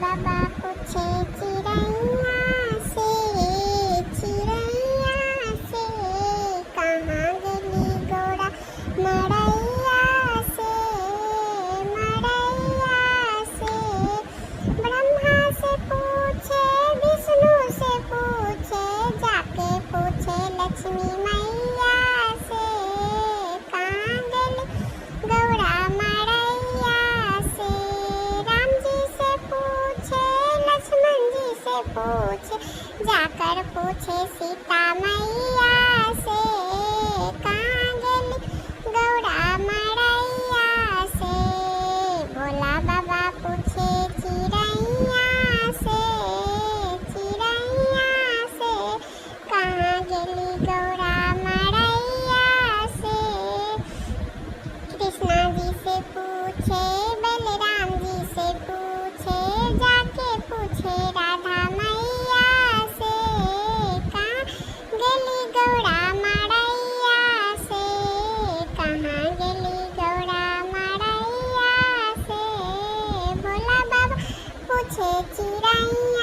बाबा पूछे चिड़ैया से, चिड़ैया से कहाँ गेली गौरा मड़ैया से, मड़ैया से। ब्रह्मा से पूछे विष्णु से पूछे, जाके पूछे लक्ष्मी मैया से, कहाँ गेली गौरा मड़ैया से। राम जी से पूछे लक्ष्मण जी से पूछे, जाकर पूछे सीता मैया से, कहाँ गेली गौरा मड़ैया से। भोला बाबा पूछे चिड़ैया से, चिड़ैया से कहाँ गेली गौरा मड़ैया से। कृष्णा जी से पूछे बलराम जी से पूछे, जाके पूछे राधा मैया से, कहाँ गेली गौरा मड़ैया से, कहाँ गेली गौरा मड़ैया से। भोला बाबा पूछे चिड़ैया